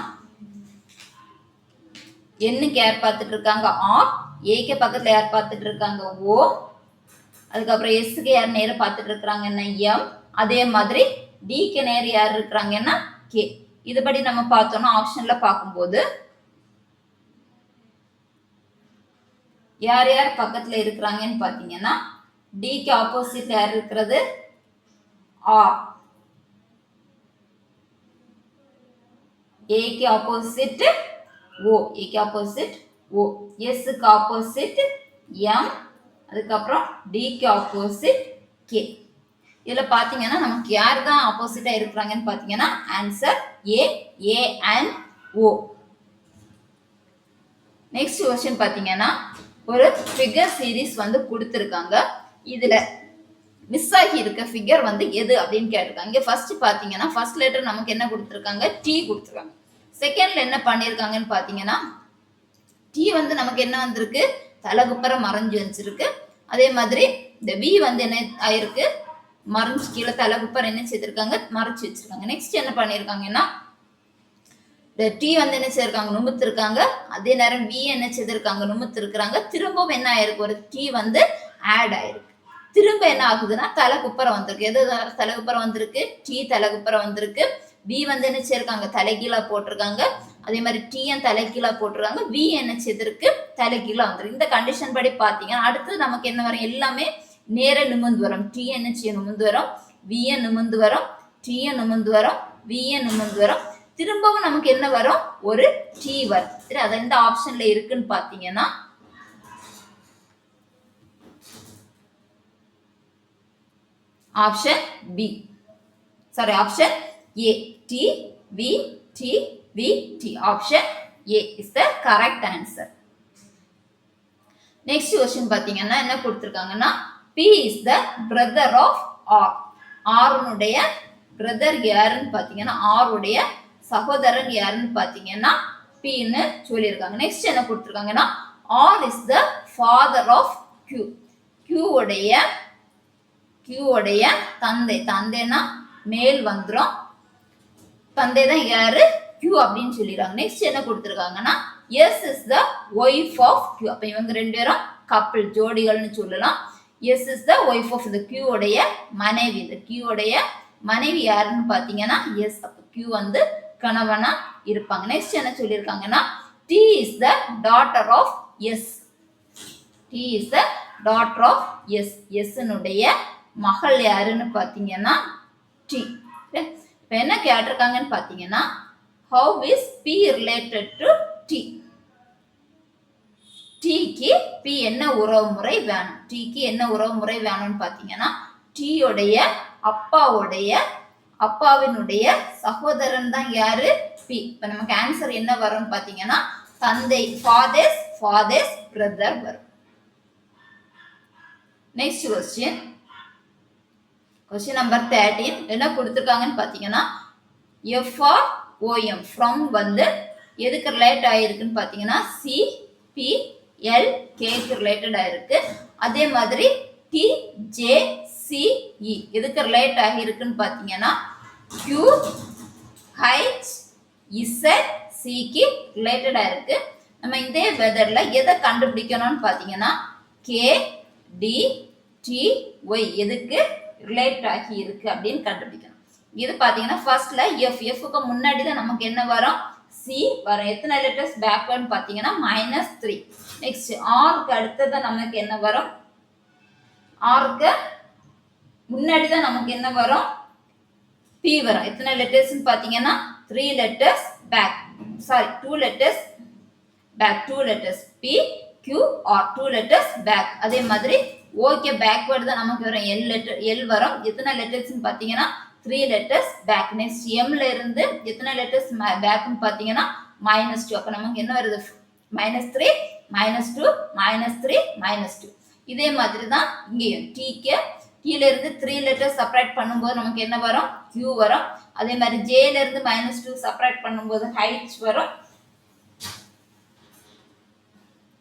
A: என்னுக்கு யார் பார்த்துட்டு இருக்காங்க ஆர், ஏக்கு பக்கத்தில் யார் பார்த்துட்டு இருக்காங்க ஓ, அதுக்கப்புறம் எஸ்க்கு யார் நேரம் பார்த்துட்டு இருக்கிறாங்கன்னா எம், அதே மாதிரி டிக்கு நேர் யார் இருக்கிறாங்கன்னா கே. இதுபடி நம்ம பார்த்தோம்னா ஆப்ஷன்ல பார்க்கும்போது யார் யார் பக்கத்துல இருக்கிறாங்கன்னு பார்த்தீங்கன்னா டிக்கு ஆப்போசிட்ல யார் இருக்கிறது ஆர், ஏக்கு ஆப்போசிட் ஓ, ஏக்கு ஆப்போசிட் ஓ, எஸ்க்கு ஆப்போசிட் எம், அதுக்கப்புறம் டிக்கு ஆப்போசிட் கே. இதில் பார்த்தீங்கன்னா நமக்கு யார் தான் ஆப்போசிட்டாக இருக்கிறாங்கன்னு பார்த்தீங்கன்னா answer A, A and O. Next question பார்த்தீங்கன்னா ஒரு ஃபிகர் சீரீஸ் வந்து கொடுத்துருக்காங்க. இதில் மிஸ் ஆகி இருக்க ஃபிகர் வந்து எது அப்படின்னு கேட்டிருக்காங்க. இங்கே ஃபர்ஸ்ட் பார்த்தீங்கன்னா ஃபர்ஸ்ட் லெட்டர் நமக்கு என்ன கொடுத்துருக்காங்க டி கொடுத்துருக்காங்க. செகண்ட்ல என்ன பண்ணியிருக்காங்கன்னு பார்த்தீங்கன்னா டி வந்து நமக்கு என்ன வந்திருக்கு தலகுப்பரம் மறைஞ்சு வச்சிருக்கு. அதே மாதிரி இந்த வி வந்து என்ன ஆயிருக்கு மறைஞ்சு கீழே தலகுப்பரம் என்ன செய்திருக்காங்க மறைச்சு வச்சிருக்காங்க. நெக்ஸ்ட் என்ன பண்ணியிருக்காங்கன்னா இந்த டி வந்து என்ன செய்திருக்காங்க நுமுத்து இருக்காங்க. அதே நேரம் வி என்ன செய்திருக்காங்க நுமுத்து இருக்கிறாங்க. திரும்பவும் என்ன ஆயிருக்கு ஒரு டி வந்து ஆட் ஆயிருக்கு. திரும்ப என்ன ஆகுதுன்னா தலகுப்பரம் வந்திருக்கு. எது தலகுப்பரம் வந்திருக்கு டி தலகுப்பரம் வந்திருக்கு. வி வந்து என்ன செய்யிருக்காங்க தலைகீழா போட்டிருக்காங்க. அதே மாதிரி டிஎன் தலைகீழா போட்டிருக்காங்க. வி என்ன செய்திருக்கு தலைகீழா வந்திருக்கு. இந்த கண்டிஷன் படி பார்த்தீங்கன்னா அடுத்து நமக்கு என்ன வரும் எல்லாமே நேர நிமிர்ந்து வரும். டிஎன் என்ன செய்ய நிமிர்ந்து வரும், விஎன் நிமிர்ந்து வரும், டிஎன் நிமிர்ந்து வரும், விஎன் நிமிர்ந்து வரும். திரும்பவும் நமக்கு என்ன வரும் ஒரு டி வரும். சரி, அது எந்த ஆப்ஷன்ல இருக்குன்னு பார்த்தீங்கன்னா option B, sorry option A, T V T V T. Option A is the correct answer. Next question பாத்தீங்கன்னா என்ன கொடுத்திருக்காங்கன்னா P is the brother of R. R உடைய பிரதர் யாருன்னு பாத்தீங்கன்னா R உடைய சகோதரன் யாருன்னு பாத்தீங்கன்னா P ன்னு சொல்லியிருக்காங்க. நெக்ஸ்ட் என்ன கொடுத்திருக்காங்கன்னா R is the father of Q. Q உடைய தந்தை, தந்தைனா மேல் வந்துரும், தந்தை தான் யாரு Q அப்படின்னு சொல்லிடுறாங்க. நெக்ஸ்ட் என்ன கொடுத்திருக்காங்கன்னா S is the wife of Q. அப்ப இவங்க ரெண்டு பேரும் கப்பிள் ஜோடிகள்னு சொல்லலாம். S is the wife of the Q உடைய மனைவி. இந்த Q உடைய மனைவி யாருன்னு பாத்தீங்கன்னா S. அப்ப Q வந்து கணவனா இருப்பாங்க. நெக்ஸ்ட் என்ன சொல்லியிருக்காங்கன்னா T is the daughter of S. T is the daughter of S. S னுடைய மகள் யாருன்னு பாத்தீங்கன்னா T. இப்ப என்ன கேட்டிருக்காங்கன்னு பாத்தீங்கன்னா how is P related to T? T க்கு P என்ன உறவு முறை வேணும்? T க்கு என்ன உறவு முறை வேணும்னு பாத்தீங்கன்னா T உடைய அப்பாவினுடைய சகோதரன் தான் யாரு P. இப்ப நமக்கு ஆன்சர் என்ன வரும்னு பாத்தீங்கன்னா தந்தை father's brother வரும். நெக்ஸ்ட் question number 13 என்ன கொடுத்திருக்காங்கன்னு பாத்தீங்கன்னா FROM from வந்து எதுக்கு ரிலேட் ஆயிருக்குன்னு பாத்தீங்கன்னா CPLK க்கு ரிலேட்டட் ஆயிருக்கு. அதே மாதிரி TJCE எதுக்கு ரிலேட் ஆகிருக்குன்னு பாத்தீங்கன்னா QHZC க்கு ரிலேட்டட் ஆயிருக்கு. நம்ம இதே மெத்தட்ல எதை கண்டுபிடிக்கணும்னு பாத்தீங்கன்னா KDTY எதுக்கு ரிலேட் ஆகி இருக்கு அப்படின்னு கண்டுபிடிக்கணும். இது பாத்தீங்கன்னா ஃபர்ஸ்ட்ல Fக்கு முன்னாடி தான் நமக்கு என்ன வரும் C வரும். எத்தனை லெட்டர்ஸ் பேக்வர்ட் பாத்தீங்கன்னா -3. நெக்ஸ்ட் Rக்கு அடுத்தது நமக்கு என்ன வரும், Rக்கு முன்னாடி தான் நமக்கு என்ன வரும் P வரும். எத்தனை லெட்டர்ஸ்னு பாத்தீங்கன்னா 3 letters back, sorry 2 letters back, 2 letters P Q R 2 letters back. அதே மாதிரி ஓகே பேக்வர்ட் தான் நமக்கு வரும் L வரும். எத்தனை லெட்டர்ஸ்னு பாத்தீங்கன்னா 3 லெட்டர்ஸ் பேக். நெக்ஸ்ட் M ல இருந்து எத்தனை லெட்டர்ஸ் பேக்னு பாத்தீங்கன்னா -2. அப்ப நமக்கு என்ன வருது -3 -2 -3 -2. இதே மாதிரி தான் இங்கேயும் T ல இருந்து 3 லெட்டர்ஸ் செப்பரேட் பண்ணும்போது நமக்கு என்ன வரும் Q வரும். அதே மாதிரி J ல இருந்து -2 செப்பரேட் பண்ணும்போது H வரும்.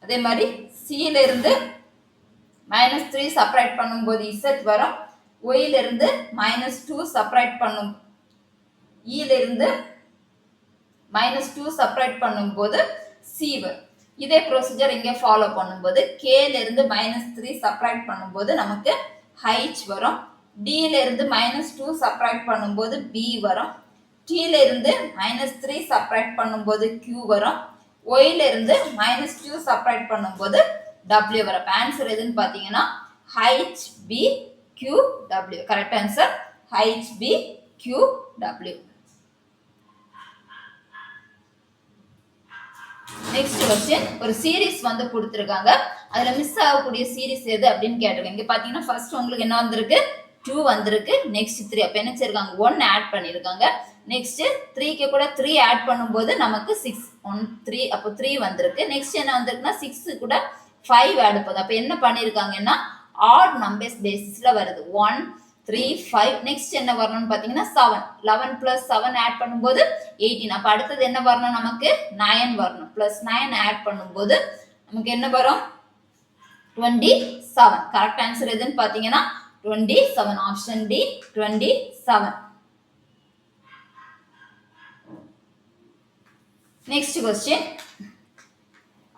A: அதே மாதிரி C ல இருந்து -3 செப்பரேட் பண்ணும்போது Z வரும். ஒய்ல இருந்து -2 செப்பரேட் பண்ணும், ஈல இருந்து -2 செப்பரேட் பண்ணும்போது சி வரும். இதே ப்ரொசீஜர் இங்கே ஃபாலோ பண்ணும்போது கேல இருந்து -3 செப்பரேட் பண்ணும்போது நமக்கு ஹைச் வரும். டில இருந்து -2 செப்பரேட் பண்ணும்போது பி வரும். டீல இருந்து -3 செப்பரேட் பண்ணும்போது கியூ வரும். ஒய்ல இருந்து -2 செப்பரேட் பண்ணும்போது டபிள்யூ வரும். ஆன்சர் எதுன்னு பார்த்தீங்கன்னா HBQW. Correct answer HBQW. Next question, ஒரு சீரிஸ் வந்து கொடுத்திருக்காங்க. அதுல மிஸ் ஆகக்கூடிய சீரிஸ் எது அப்படின்னு கேட்டிருக்காங்க. இங்க பாத்தீங்கன்னா ஃபர்ஸ்ட் உங்களுக்கு என்ன வந்திருக்கு, 2 வந்திருக்கு. நெக்ஸ்ட் 3. அப்ப என்ன செய்றாங்க, 1 ஆட் பண்ணிருக்காங்க. நெக்ஸ்ட் 3க்கு கூட 3 ஆட் பண்ணும்போது நமக்கு 6 1 3 அப்ப 3 வந்திருக்கு. நெக்ஸ்ட் என்ன வந்திருக்குன்னா 6 கூட 5 ஆட் பண்ணுது. அப்ப என்ன பண்ணிருக்காங்கன்னா ஆட் நம்பர்ஸ் பேசிஸ்ல வருது. 1 3 5. நெக்ஸ்ட் என்ன வரணும்னு பாத்தீங்கன்னா 7. 11 plus 7 ஆட் பண்ணும்போது 18. அப்ப அடுத்தது என்ன வரணும், நமக்கு 9 வரணும். plus 9 ஆட் பண்ணும்போது நமக்கு என்ன வரும், 27. கரெக்ட் ஆன்சர் எதுன்னு பாத்தீங்கன்னா 27. Option D 27. நெக்ஸ்ட் क्वेश्चन,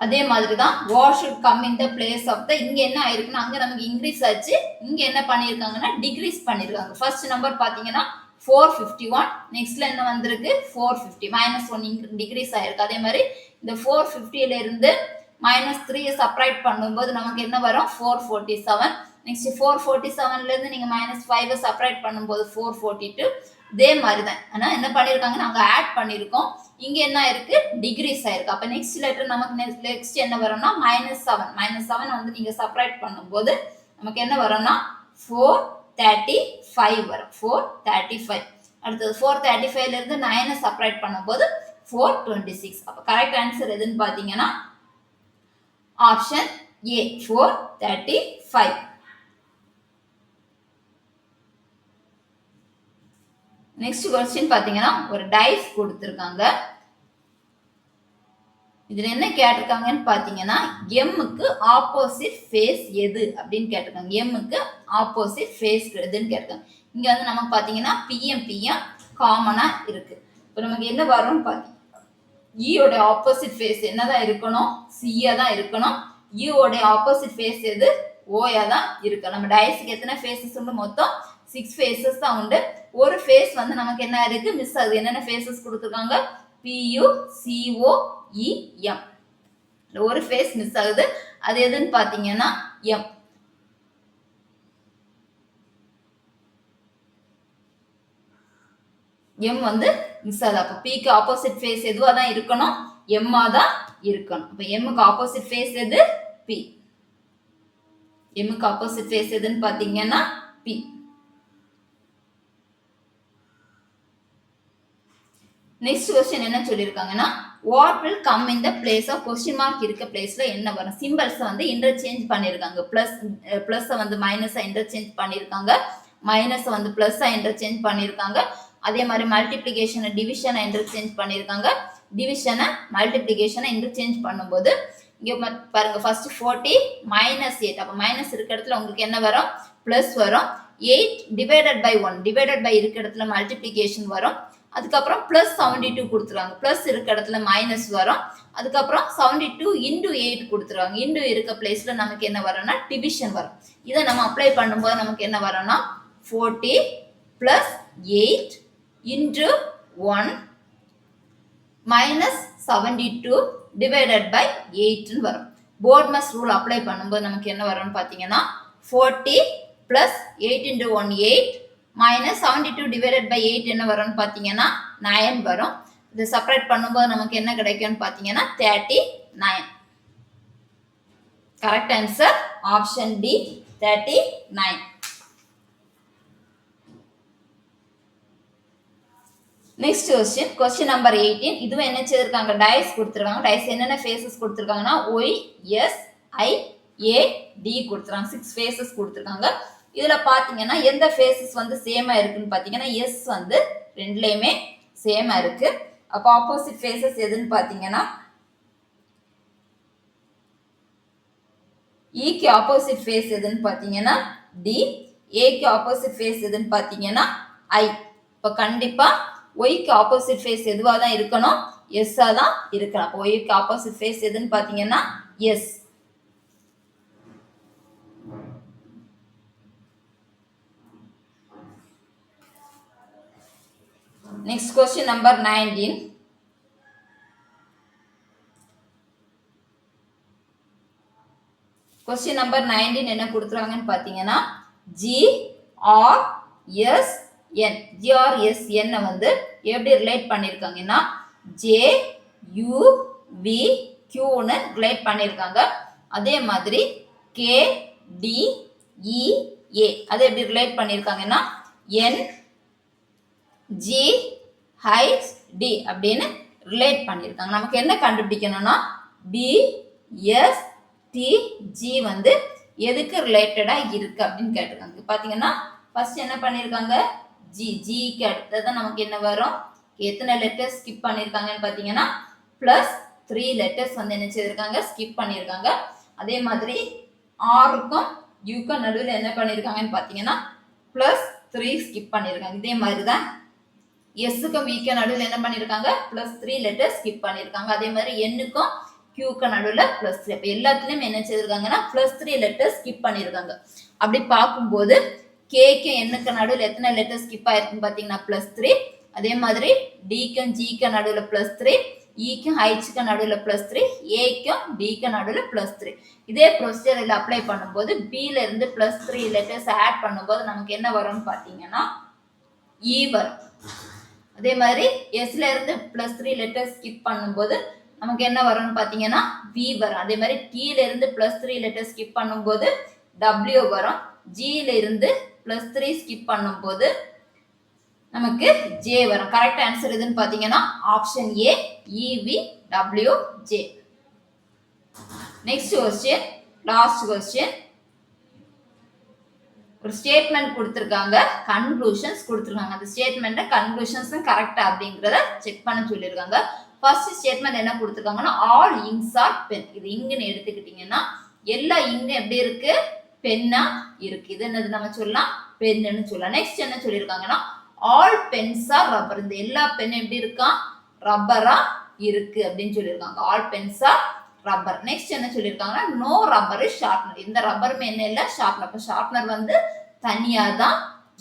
A: அதே மாதிரி தான் what should come in the place of the, இங்க என்ன ஆயிருக்குன்னா அங்க நமக்கு இன்க்ரீஸ் ஆச்சு, இங்க என்ன பண்ணிருக்காங்கன்னா டிக்ரீஸ் பண்ணிருக்காங்க. ஃபர்ஸ்ட் நம்பர் பாத்தீங்கன்னா 451, நெக்ஸ்ட்ல என்ன வந்திருக்கு 450, -1 டிக்ரீஸ் ஆயிருக்கு. அதே மாதிரி இந்த 450ல இருந்து -3 செப்பரேட் பண்ணும்போது நமக்கு என்ன வரும் 447. நெக்ஸ்ட் 447ல இருந்து நீங்க -5 செப்பரேட் பண்ணும்போது 442. இதே மாதிரி தான். ஆனா என்ன பண்ணிருக்காங்கன்னா நாங்க ஆட் பண்ணிருக்கோம், இங்க என்ன ஆயிருக்கு டிக்ரீஸ் ஆயிருக்கு. அப்ப நெக்ஸ்ட் லெட்டர் நமக்கு நெக்ஸ்ட் என்ன வரும்னா -7. -7 வந்து நீங்க செப்பரேட் பண்ணும்போது நமக்கு என்ன வரும்னா 435 வரும். 435. அடுத்தது 435ல இருந்து 9 செப்பரேட் பண்ணும்போது 426. அப்ப கரெக்ட் ஆன்சர் எதுன்னு பாத்தீங்கன்னா ஆப்ஷன் ஏ 435. நெக்ஸ்ட் क्वेश्चन பாத்தீங்கன்னா ஒரு டைஸ் கொடுத்திருக்காங்க. இதுல என்ன கேட்டிருக்காங்கன்னு பாத்தீங்கன்னா எம்முக்கு ஆப்போசிட் ஃபேஸ் எது அப்படின்னு கேட்டிருக்காங்க. எம்முக்கு ஆப்போசிட் ஃபேஸ் எதுன்னு கேட்டிருக்காங்க. இங்க வந்து நமக்கு பாத்தீங்கன்னா பிஎம் காமனா இருக்கு. இப்போ நமக்கு என்ன வரும்னு பாத்தீங்கன்னா ஈயோட ஆப்போசிட் ஃபேஸ் என்னதான் இருக்கணும், சியா தான் இருக்கணும். ஈயோட ஆப்போசிட் ஃபேஸ் எது, ஓயா தான் இருக்கு. நம்ம டைஸ்க்கு எத்தனை ஃபேஸஸ் உண்டு, மொத்தம் 6 ஃபேஸஸ் தான் உண்டு. ஒரு ஃபேஸ் வந்து நமக்கு என்ன இருக்கு மிஸ் ஆகுது. என்னென்ன ஃபேஸஸ் கொடுத்துருக்காங்க, PUCOEM. ஒரு ஃபேஸ் மிஸ் ஆகுது, அது எதுன்னு பாத்தீங்கன்னா எம். எம் வந்து மிஸ் ஆகுது. அப்ப பிக்கு ஆப்போசிட் ஃபேஸ் எதுவா தான் இருக்கணும், எம்மா தான் இருக்கணும். அப்ப எம்முக்கு ஆப்போசிட் ஃபேஸ் எது, பி. எம்முக்கு ஆப்போசிட் ஃபேஸ் எதுன்னு பாத்தீங்கன்னா பி. நெக்ஸ்ட் क्वेश्चन என்ன சொல்லிருக்காங்கன்னா what will come in the place of question mark இருக்க பிளேஸ்ல என்ன வரும். சிம்பல்ஸ் வந்து இன்டர்சேஞ்ச் பண்ணிருக்காங்க. பிளஸ் வந்து மைனஸா இன்டர்சேஞ்ச் பண்ணிருக்காங்க, மைனஸ் வந்து பிளஸ்ஸா இன்டர்சேஞ்ச் பண்ணிருக்காங்க. அதே மாதிரி மல்டிப்ளிகேஷனை டிவிஷனை இன்டர்சேஞ்ச் பண்ணிருக்காங்க, டிவிஷனை மல்டிப்ளிகேஷனை இன்டர்சேஞ்ச் பண்ணும்போது இங்க பாருங்க ஃபர்ஸ்ட் 40 -8. அப்ப மைனஸ் இருக்க இடத்துல உங்களுக்கு என்ன வரும், பிளஸ் வரும். 8 டிவைடட் பை 1, டிவைடட் பை இருக்க இடத்துல மல்டிப்ளிகேஷன் வரும். அதுக்கப்புறம் பிளஸ் 72 கொடுத்துருவாங்க, பிளஸ் இருக்க இடத்துல மைனஸ் வரும். அதுக்கப்புறம் 72 இன்டு 8 கொடுத்துருவாங்க. இன்டு இருக்க பிளேஸ்ல நமக்கு என்ன வரும்னா டிவிஷன் வரும். இதை நம்ம அப்ளை பண்ணும்போது நமக்கு என்ன வரும்னா 40 plus 8 into 1 minus 72 divided by 8 வரும். போர்ட்மஸ் ரூல் அப்ளை பண்ணும்போது நமக்கு என்ன வரும்னு பாத்தீங்கன்னா 40 plus 8 into 1 8 minus 72 divided by 8 என்ன வரும்னு பாத்தீங்கன்னா 9 வரும். இதை செப்பரேட் பண்ணும்போது நமக்கு என்ன கிடைக்கும்னு பாத்தீங்கன்னா 39. Correct answer option D 39. Next question, question number 18. இதுவும் என்ன செய்திருக்காங்க, டைஸ் கொடுத்துருக்காங்க. டைஸ் என்னென்ன ஃபேஸஸ் கொடுத்துருக்காங்கன்னா ஒய் எஸ் ஐ ஏ டி கொடுத்துருக்காங்க. 6 ஃபேஸஸ் கொடுத்துருக்காங்க. இதுல பாத்தீங்கன்னா எந்த ஃபேஸஸ் வந்து சேமா இருக்குன்னு பாத்தீங்கன்னா எஸ் வந்து ரெண்டுலயுமே சேமா இருக்கு. அப்ப ஆப்போசிட் ஃபேஸஸ் எதுன்னு பாத்தீங்கன்னா ஈக்கு ஆப்போசிட் ஃபேஸ் எதுன்னு பாத்தீங்கன்னா டி, ஏக்கு ஆப்போசிட் ஃபேஸ் எதுன்னு பார்த்தீங்கன்னா ஐ. இப்போ கண்டிப்பா ஒய்க்கு ஆப்போசிட் ஃபேஸ் எதுவாக தான் இருக்கணும், எஸ்ஸாக தான் இருக்கணும். அப்போ ஒய்க்கு ஆப்போசிட் ஃபேஸ் எதுன்னு பார்த்தீங்கன்னா S. Next question number 19. Question number 19 என்ன கொடுத்துருவாங்கன்னு பார்த்தீங்கன்னா GRSN. GRSN வந்து எப்படி ரிலேட் பண்ணியிருக்காங்கன்னா JUVQன்னு ரிலேட் பண்ணியிருக்காங்க. அதே மாதிரி KDEA அதை எப்படி ரிலேட் பண்ணியிருக்காங்கன்னா NGHD அப்படின்னு ரிலேட் பண்ணியிருக்காங்க. நமக்கு என்ன கண்டுபிடிக்கணும்னா BSTG வந்து எதுக்கு ரிலேட்டடா இருக்கு அப்படின்னு கேட்டிருக்காங்க. பார்த்தீங்கன்னா ஃபர்ஸ்ட் என்ன பண்ணியிருக்காங்க, ஜிக்கு அடுத்ததான் நமக்கு என்ன வரும், எத்தனை லெட்டர்ஸ் ஸ்கிப் பண்ணியிருக்காங்கன்னு பார்த்தீங்கன்னா +3 லெட்டர்ஸ் வந்து என்ன செய்திருக்காங்க, ஸ்கிப் பண்ணியிருக்காங்க. அதே மாதிரி ஆருக்கும் யூக்கும் நடுவில் என்ன பண்ணியிருக்காங்கன்னு பார்த்தீங்கன்னா +3 ஸ்கிப் பண்ணியிருக்காங்க. இதே மாதிரி தான் எஸ்ஸுக்கும் விக்கு நடுவில் என்ன பண்ணியிருக்காங்க, +3 லெட்டர் ஸ்கிப் பண்ணியிருக்காங்க. அதே மாதிரி எண்ணுக்கும் கியூக்கு நடுவில் +3. இப்போ எல்லாத்துலேயும் என்ன செய்திருக்காங்கன்னா +3 லெட்டர் ஸ்கிப் பண்ணியிருக்காங்க. அப்படி பார்க்கும்போது கேக்கும் எண்ணுக்கு நடுவில் எத்தனை லெட்டர் ஸ்கிப் ஆயிருக்குன்னு பார்த்தீங்கன்னா +3. அதே மாதிரி டிக்கும் ஜிக்கு நடுவில் +3, ஈக்கும் ஹைச்சுக்கு நடுவில் +3, ஏக்கும் டிக்கு நடுவில் +3. இதே ப்ரொசீஜர் இதில் அப்ளை பண்ணும்போது பில இருந்து +3 லெட்டர்ஸ் ஆட் பண்ணும்போது நமக்கு என்ன வரும்னு பார்த்தீங்கன்னா இ வரும். அதே மாதிரி எஸ்ல இருந்து +3 லெட்டர்ஸ் ஸ்கிப் பண்ணும்போது நமக்கு என்ன வரும்னு பார்த்தீங்கன்னா வி வரும். அதே மாதிரி டீல இருந்து +3 லெட்டர் ஸ்கிப் பண்ணும்போது டபிள்யூ வரும். ஜியில இருந்து +3 ஸ்கிப் பண்ணும்போது நமக்கு ஜே வரும். கரெக்ட் ஆன்சர் எதுன்னு பார்த்தீங்கன்னா option A, EVWJ. Next question, last question. ஒரு ஸ்டேட்மெண்ட் கொடுத்துருக்காங்க, கன்க்ளூஷன்ஸ் கொடுத்துருக்காங்க. அந்த ஸ்டேட்மெண்ட் கன்க்ளூஷன்ஸும் கரெக்டா அப்படிங்கிறத செக் பண்ண சொல்லியிருக்காங்க. ஃபர்ஸ்ட் ஸ்டேட்மெண்ட் என்ன கொடுத்துருக்காங்கன்னா ஆல் இங்க்ஸ் ஆர் பென். இது இங்குன்னு எடுத்துக்கிட்டீங்கன்னா எல்லா இங்கும் எப்படி இருக்கு, பென்னா இருக்கு. இது என்னது நம்ம சொல்லலாம், பென்னு சொல்லலாம். நெக்ஸ்ட் என்ன சொல்லியிருக்காங்கன்னா ஆல் பென்ஸ் ஆர் ரப்பர். இந்த எல்லா பென் எப்படி இருக்கா, ரப்பரா இருக்கு அப்படின்னு சொல்லியிருக்காங்க. All Benz R rubber. Next என்ன சொல்லியிருக்காங்கன்னா நோ ரப்பர் இஸ் ஷார்ப்னர். இந்த ரப்பருமே என்ன இல்லை, ஷார்ப்னர். அப்போ ஷார்ப்னர் வந்து தனியா தான்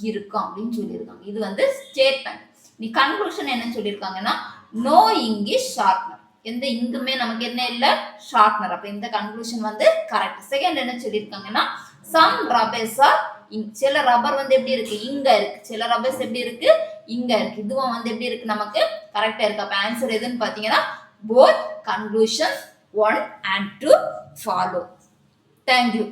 A: இருக்கும் அப்படின்னு சொல்லியிருக்காங்க. இது வந்து ஸ்டேட்மெண்ட். நீ கன்க்ளூஷன் என்ன சொல்லியிருக்காங்கன்னா நோ இங்க் இஸ் ஷார்ப்னர். எந்த இங்குமே நமக்கு என்ன இல்லை, ஷார்ப்னர். அப்போ இந்த கன்க்ளூஷன் வந்து கரெக்ட். செகண்ட் என்ன சொல்லியிருக்காங்கன்னா சம் ரப்பர்ஸ் ஆர் இங்க். சில ரப்பர் வந்து எப்படி இருக்கு, இங்க இருக்கு. சில ரப்பர்ஸ் எப்படி இருக்கு, இங்க இருக்கு. இதுவும் வந்து எப்படி இருக்கு, நமக்கு கரெக்டா இருக்கு. அப்ப ஆன்சர் எதுன்னு பாத்தீங்கன்னா both conclusions 1 and 2 follow. Thank you.